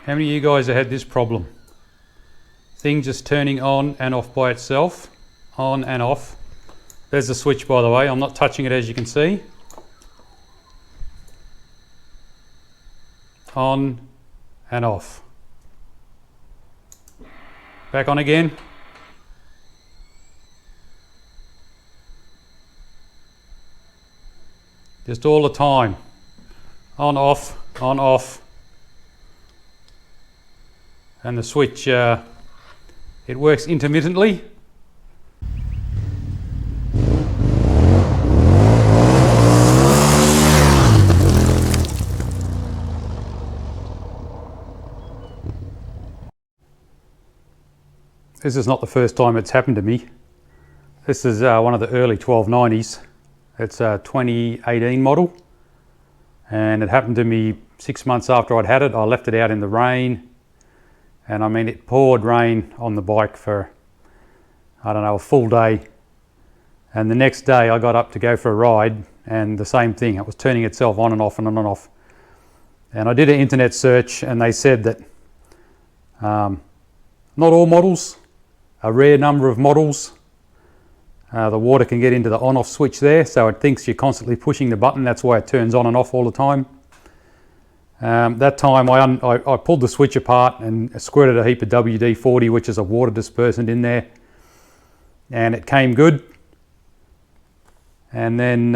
How many of you guys have had this problem? Thing just turning on and off by itself. On and off. There's the switch, by the way. I'm not touching it, as you can see. On and off. Back on again. Just all the time. On, off, on, off. And the switch, it works intermittently. This is not the first time it's happened to me. This is one of the early 1290s. It's a 2018 model, and it happened to me 6 months after I'd had it. I left it out in the rain, and I mean, it poured rain on the bike for, I don't know, a full day. And the next day I got up to go for a ride, and the same thing. It was turning itself on and off and on and off. And I did an internet search, and they said that not all models, a rare number of models, the water can get into the on-off switch there, so it thinks you're constantly pushing the button. That's why it turns on and off all the time. That time I pulled the switch apart and squirted a heap of WD-40, which is a water dispersant, in there, and it came good. And then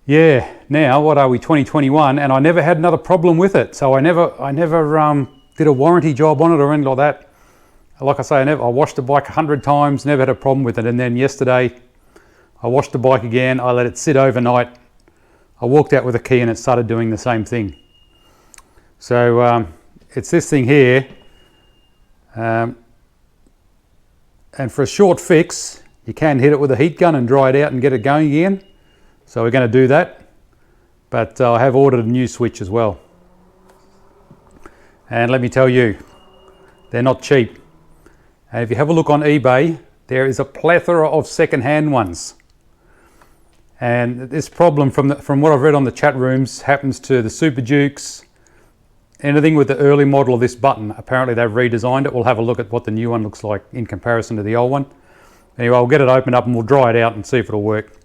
yeah, now what are we, 2021, and I never had another problem with it. So I never did a warranty job on it or anything like that. Like I say, I washed the bike 100 times, never had a problem with it. And then yesterday, I washed the bike again. I let it sit overnight. I walked out with a key and it started doing the same thing. So it's this thing here. And for a short fix, you can hit it with a heat gun and dry it out and get it going again. So we're going to do that. But I have ordered a new switch as well. And let me tell you, they're not cheap. And if you have a look on eBay, there is a plethora of second-hand ones. And this problem, from what I've read on the chat rooms, happens to the Super Dukes. Anything with the early model of this button, apparently they've redesigned it. We'll have a look at what the new one looks like in comparison to the old one. Anyway, I'll get it opened up and we'll dry it out and see if it'll work.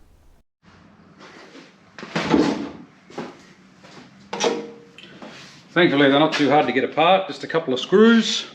Thankfully they're not too hard to get apart, just a couple of screws.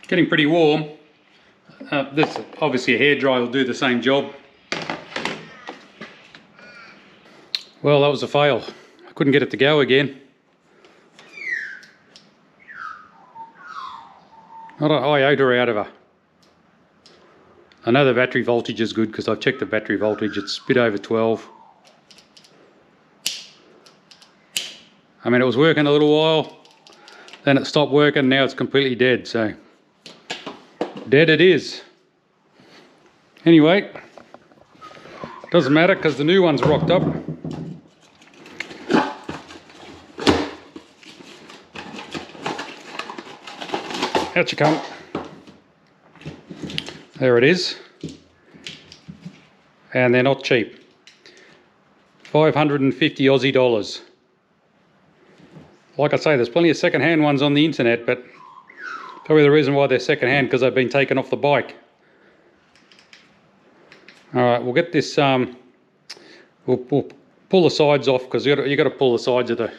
Getting pretty warm. This obviously a hairdryer will do the same job. Well, that was a fail. I couldn't get it to go again. Not an iota out of her. I know the battery voltage is good because I've checked the battery voltage. It's a bit over 12. I mean, it was working a little while, then it stopped working, now it's completely dead, so dead it is. Anyway, doesn't matter because the new one's rocked up. Out you come. There it is. And they're not cheap. 550 Aussie dollars. Like I say, there's plenty of second-hand ones on the internet, but probably the reason why they're second-hand because they've been taken off the bike. All right, we'll get this. We'll pull the sides off because you got to pull the sides of the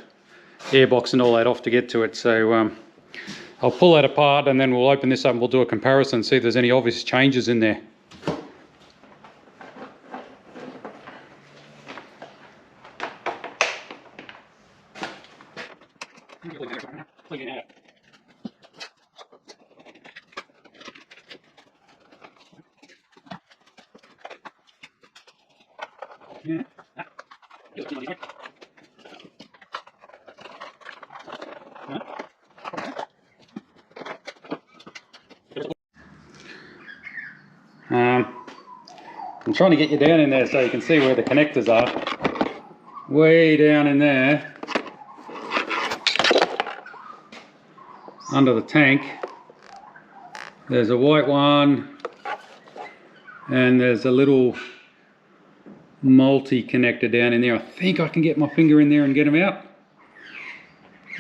airbox and all that off to get to it. So I'll pull that apart and then we'll open this up and we'll do a comparison and see if there's any obvious changes in there. I'm trying to get you down in there so you can see where the connectors are. Way down in there, under the tank, there's a white one, and there's a little multi-connector down in there. I think I can get my finger in there and get them out.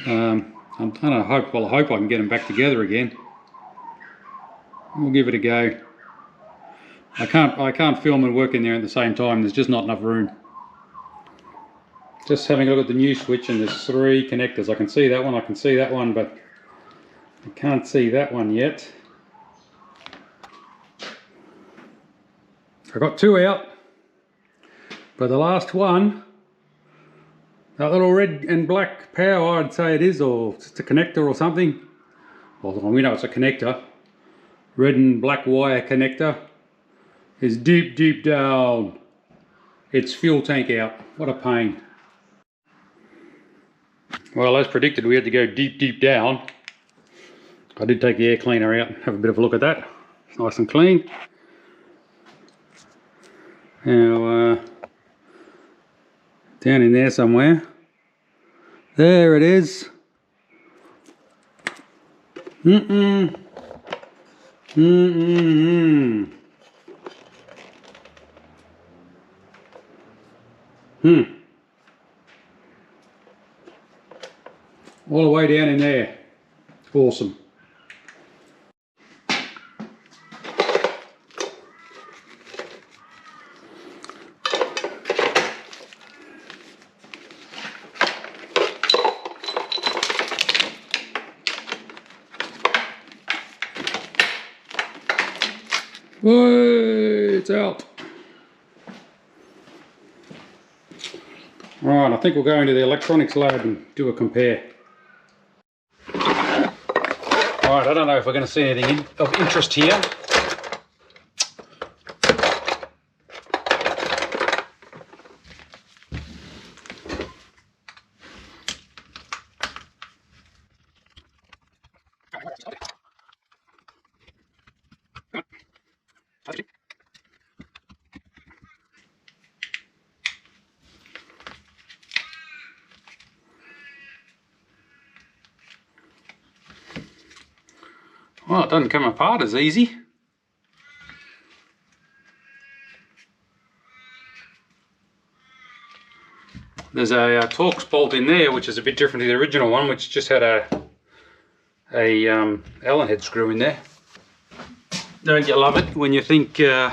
I'm trying to hope, well, I hope I can get them back together again. We'll give it a go. I can't film and work in there at the same time. There's just not enough room. Just having a look at the new switch, and there's 3 connectors. I can see that one, I can see that one, but I can't see that one yet. I got 2 out, but the last one, that little red and black power, I'd say it is, or just a connector or something. Well, we know it's a connector. Red and black wire connector is deep, deep down. It's fuel tank out. What a pain. Well, as predicted, we had to go deep, deep down. I did take the air cleaner out and have a bit of a look at that. It's nice and clean. Now, down in there somewhere. There it is. Mm-mm. Mm-mm-mm. All the way down in there. Awesome. Whoa, it's out. Right, I think we'll go into the electronics lab and do a compare. Alright, I don't know if we're going to see anything of interest here. Well, it doesn't come apart as easy. There's a Torx bolt in there, which is a bit different to the original one, which just had a Allen head screw in there. Don't you love it when you think this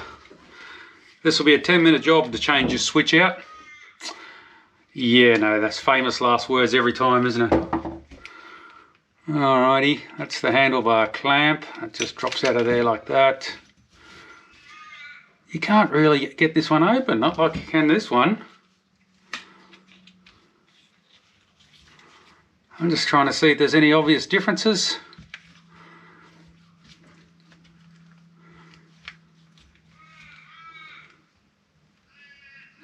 will be a 10-minute job to change your switch out? Yeah, no, that's famous last words every time, isn't it? Alrighty, that's the handlebar clamp. It just drops out of there like that. You can't really get this one open, not like you can this one. I'm just trying to see if there's any obvious differences.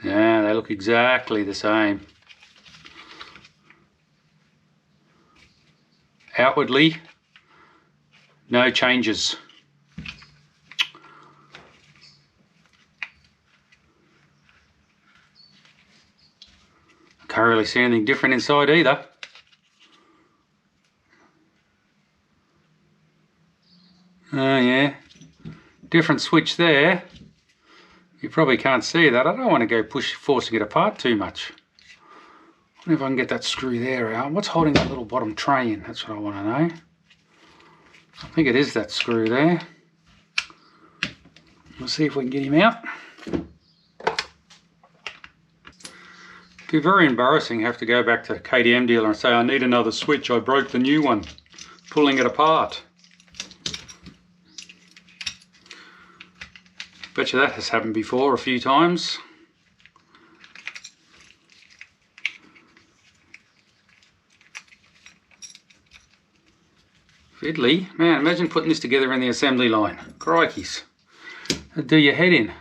Yeah, they look exactly the same. Outwardly, no changes. Can't really see anything different inside either. Oh yeah, different switch there. You probably can't see that. I don't want to go forcing it apart too much. I wonder if I can get that screw there out. What's holding that little bottom tray in? That's what I want to know. I think it is that screw there. We'll see if we can get him out. It'd be very embarrassing to have to go back to the KTM dealer and say, I need another switch, I broke the new one, pulling it apart. Bet you that has happened before a few times. Fiddly. Man, imagine putting this together in the assembly line. Crikeys. That'd do your head in.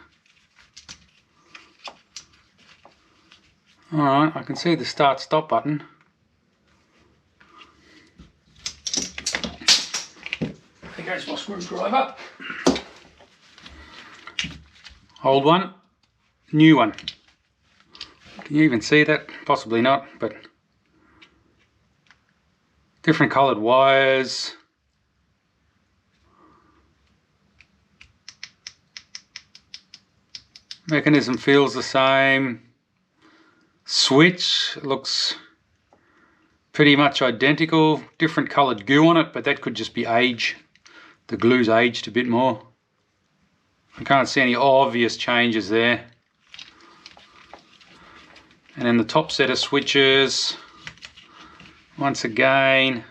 Alright, I can see the start stop button. There goes my screwdriver. Hold one. new one. Can you even see that? Possibly not, but different coloured wires. Mechanism feels the same. Switch looks pretty much identical. Different coloured goo on it, but that could just be age. The glue's aged a bit more. I can't see any obvious changes there. And then the top set of switches, once again,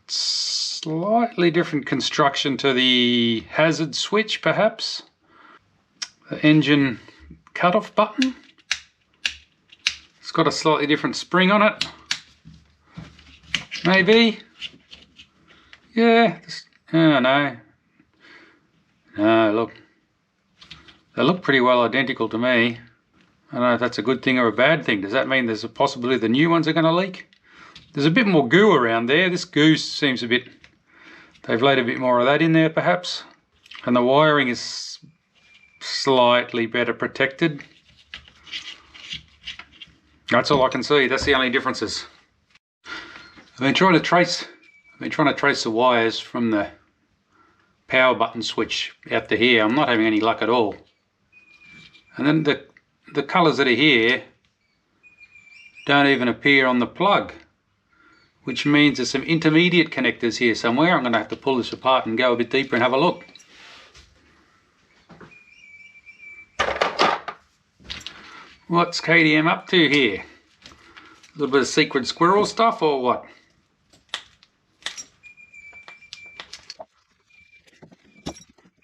slightly different construction to the hazard switch perhaps. The engine cutoff button, it's got a slightly different spring on it. Maybe. Yeah. Oh no. No, look. They look pretty well identical to me. I don't know if that's a good thing or a bad thing. Does that mean there's a possibility the new ones are going to leak? There's a bit more goo around there. This goo seems a bit... They've laid a bit more of that in there perhaps. And the wiring is slightly better protected. That's all I can see. That's the only differences. I've been trying to trace the wires from the power button switch out to here. I'm not having any luck at all. And then the colours that are here don't even appear on the plug, which means there's some intermediate connectors here somewhere. I'm going to have to pull this apart and go a bit deeper and have a look. What's KTM up to here? A little bit of secret squirrel stuff or what?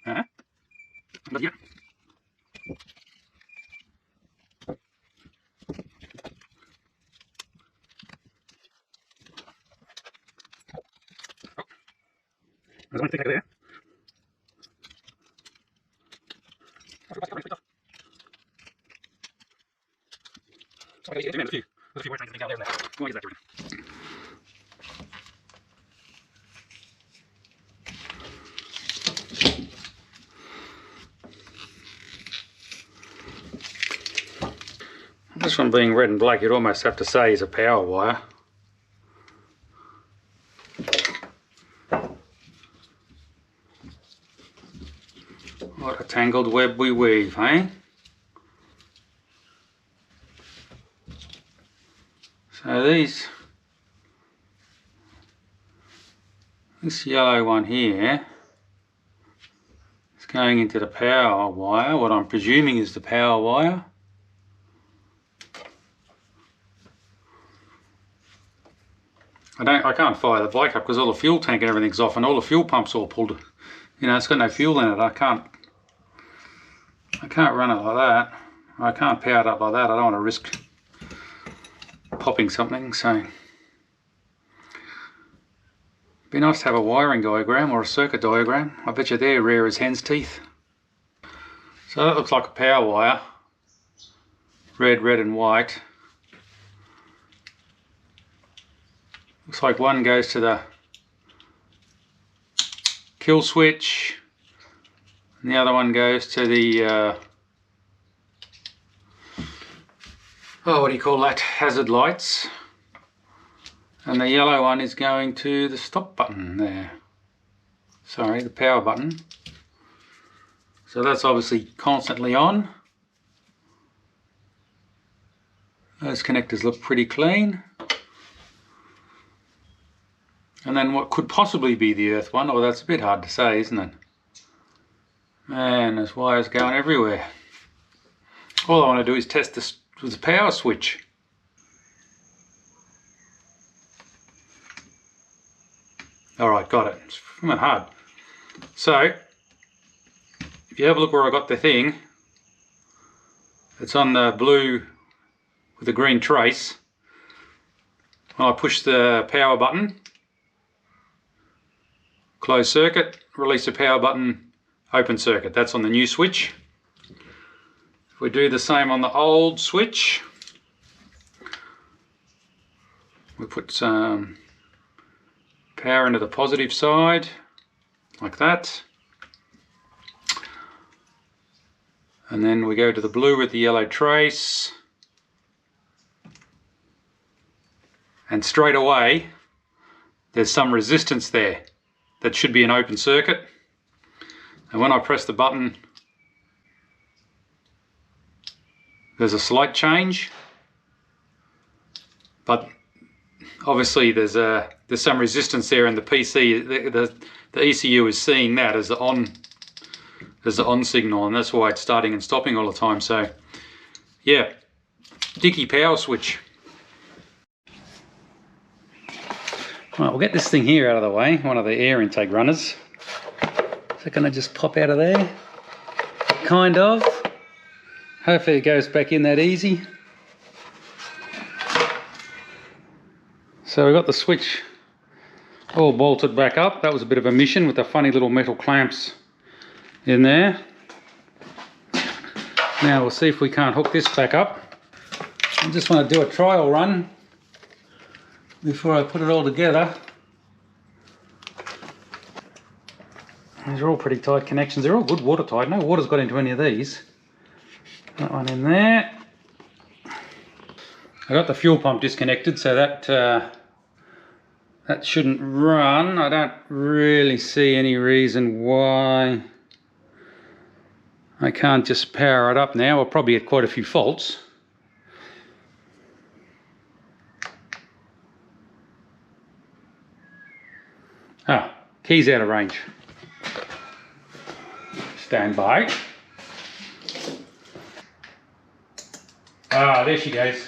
Huh? Yeah. There's one thing over there. There's a few words I can think out there. What is that doing? This one being red and black, you'd almost have to say is a power wire. What a tangled web we weave, eh? So this yellow one here is going into the power wire, what I'm presuming is the power wire. I can't fire the bike up because all the fuel tank and everything's off and all the fuel pump's all pulled. You know, it's got no fuel in it. I can't run it like that. I can't power it up like that. I don't want to risk popping something, so be nice to have a wiring diagram or a circuit diagram. I bet you they're rare as hen's teeth. So that looks like a power wire. Red, red and white. Looks like one goes to the kill switch and the other one goes to the what do you call that, hazard lights, and the yellow one is going to the stop button there, sorry, the power button. So that's obviously constantly on. Those connectors look pretty clean. And then what could possibly be the earth one, oh that's a bit hard to say, isn't it? Man, there's wires going everywhere. All I want to do is test this with the power switch. Alright, got it. It's not hard. So, if you have a look where I got the thing, it's on the blue with the green trace. When I push the power button, close circuit, release the power button, open circuit. That's on the new switch. If we do the same on the old switch, we put some power into the positive side, like that. And then we go to the blue with the yellow trace. And straight away, there's some resistance there that should be an open circuit. And when I press the button, there's a slight change. But obviously there's some resistance there, and the PC, the ECU is seeing that as the on signal, and that's why it's starting and stopping all the time. So yeah, dicky power switch. Right, we'll get this thing here out of the way, one of the air intake runners. Is it going to just pop out of there? Kind of. Hopefully it goes back in that easy. So we've got the switch all bolted back up. That was a bit of a mission with the funny little metal clamps in there. Now we'll see if we can't hook this back up. I just want to do a trial run before I put it all together. These are all pretty tight connections. They're all good watertight. No water's got into any of these. That one in there. I got the fuel pump disconnected, so that shouldn't run. I don't really see any reason why I can't just power it up now. We'll probably get quite a few faults. Ah, key's out of range. Stand by. Ah, there she goes.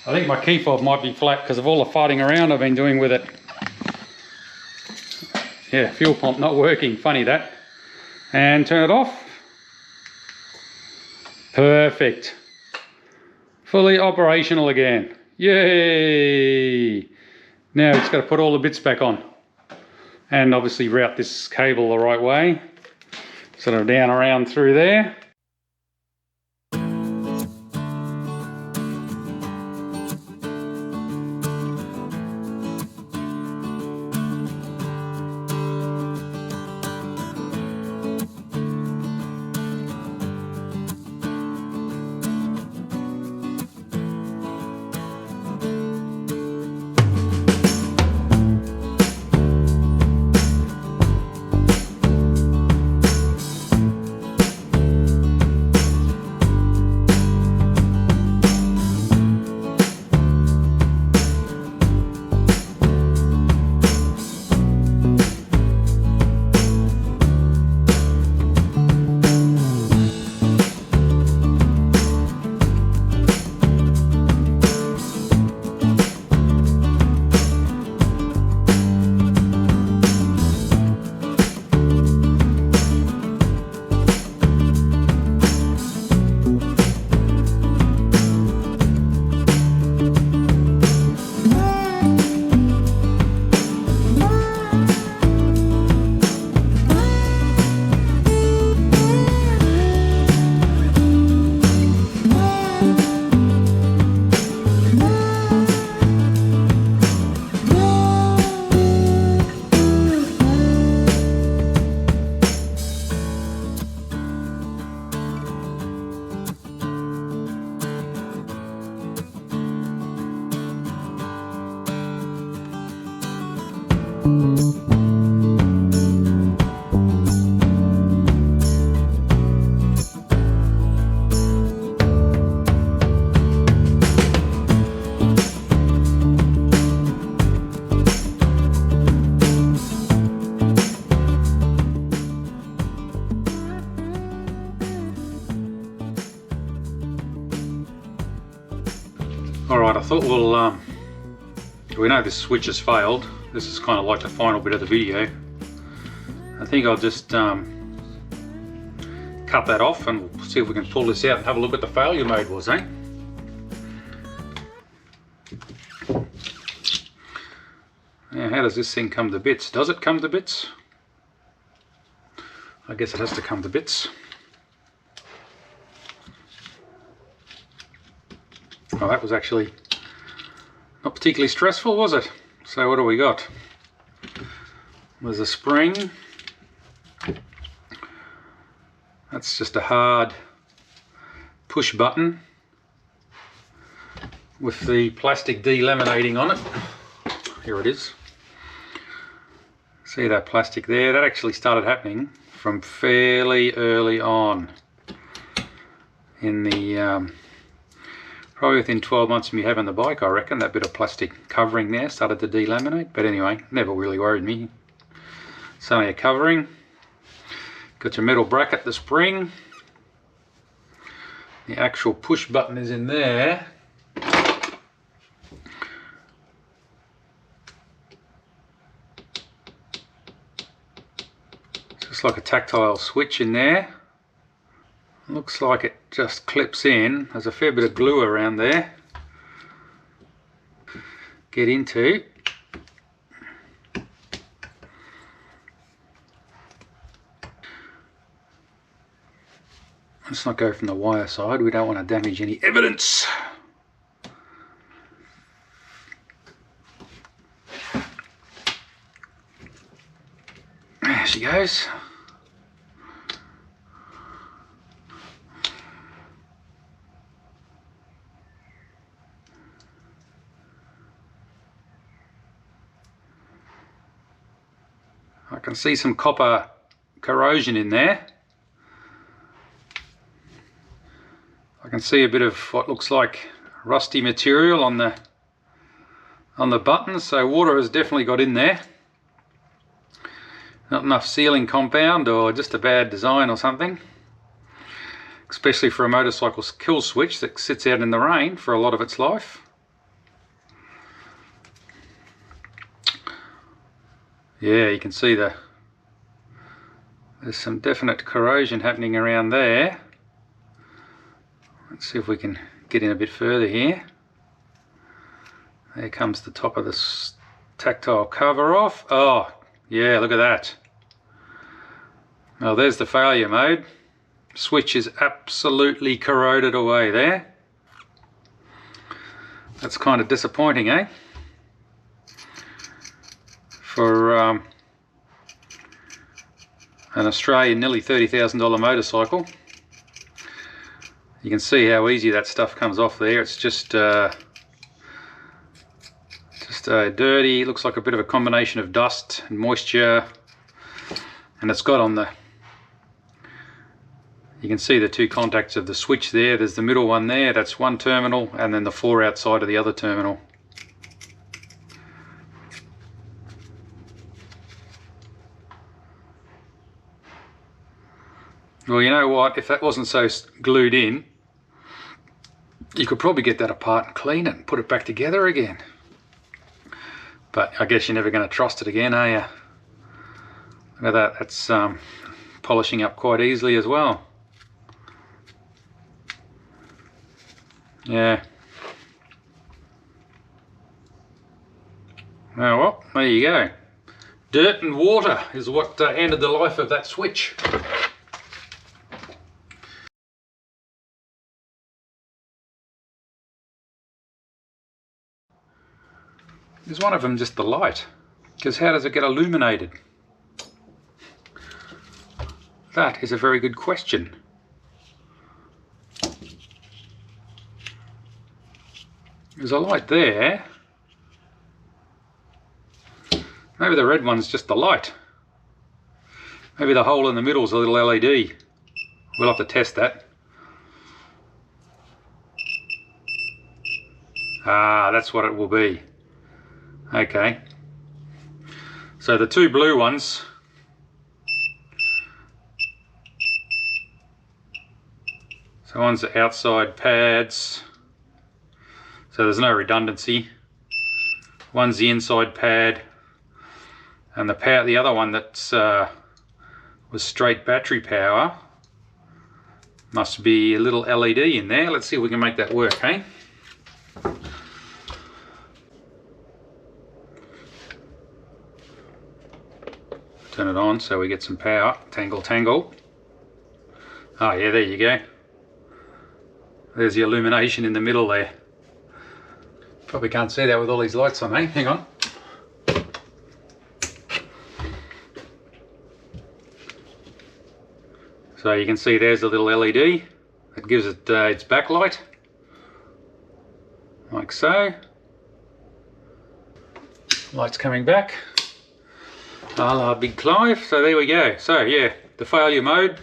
I think my key fob might be flat because of all the fighting around I've been doing with it. Yeah, fuel pump not working, funny that. And turn it off. Perfect. Fully operational again. Yay! Now it's got to put all the bits back on. And obviously route this cable the right way. Sort of down around through there. Alright, I thought we know this switch has failed. This is kind of like the final bit of the video. I think I'll just cut that off and we'll see if we can pull this out and have a look at the failure mode was, eh? Now, how does this thing come to bits? Does it come to bits? I guess it has to come to bits. Oh, that was actually not particularly stressful, was it? So what do we got? There's a spring. That's just a hard push button with the plastic delaminating on it. Here it is. See that plastic there? That actually started happening from fairly early on in the probably within 12 months of me having the bike, I reckon. That bit of plastic covering there started to delaminate, but anyway, never really worried me. It's only a covering. Got your metal bracket, the spring. The actual push button is in there. Just like a tactile switch in there. Looks like it just clips in. There's a fair bit of glue around there. Get into. Let's not go from the wire side. We don't want to damage any evidence. There she goes. I can see some copper corrosion in there. I can see a bit of what looks like rusty material on the buttons, so water has definitely got in there. Not enough sealing compound, or just a bad design or something. Especially for a motorcycle kill switch that sits out in the rain for a lot of its life. Yeah, you can see there's some definite corrosion happening around there. Let's see if we can get in a bit further here. There comes the top of this tactile cover off. Oh, yeah, look at that. Well, there's the failure mode. Switch is absolutely corroded away there. That's kind of disappointing, eh? For an Australian nearly $30,000 motorcycle. You can see how easy that stuff comes off there. It's just dirty. Looks like a bit of a combination of dust and moisture, and it's got on the, you can see the two contacts of the switch there. There's the middle one there, that's one terminal, and then the four outside of the other terminal. Well, you know what, if that wasn't so glued in, you could probably get that apart and clean it and put it back together again. But I guess you're never going to trust it again, are you? Look at that, that's polishing up quite easily as well. Yeah. Oh, well, there you go. Dirt and water is what ended the life of that switch. Is one of them just the light? Because how does it get illuminated? That is a very good question. There's a light there. Maybe the red one's just the light. Maybe the hole in the middle is a little LED. We'll have to test that. Ah, that's what it will be. Okay. So the two blue ones, so one's the outside pads, so there's no redundancy. One's the inside pad, and the other one that's was straight battery power must be a little LED in there. Let's see if we can make that work, eh? Turn it on so we get some power. Tangle, tangle. Oh yeah, there you go. There's the illumination in the middle there. Probably can't see that with all these lights on, eh? Hang on. So you can see there's a little LED that gives it its backlight, like so. Lights coming back. Ah, big Clive. So there we go. So yeah, the failure mode,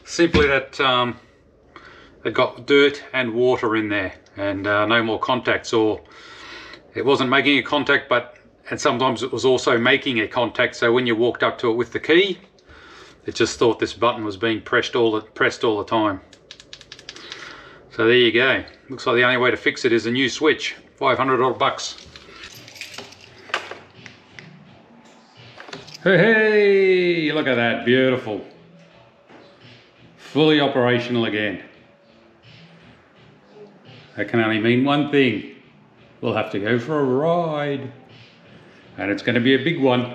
simply that it got dirt and water in there, and no more contacts, or it wasn't making a contact, and sometimes it was also making a contact. So when you walked up to it with the key, it just thought this button was being pressed all the time. So there you go. Looks like the only way to fix it is a new switch. 500 odd bucks. Hey, look at that, beautiful. Fully operational again. That can only mean one thing. We'll have to go for a ride. And it's going to be a big one.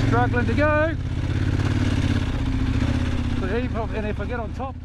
Struggling to go. And if I get on top,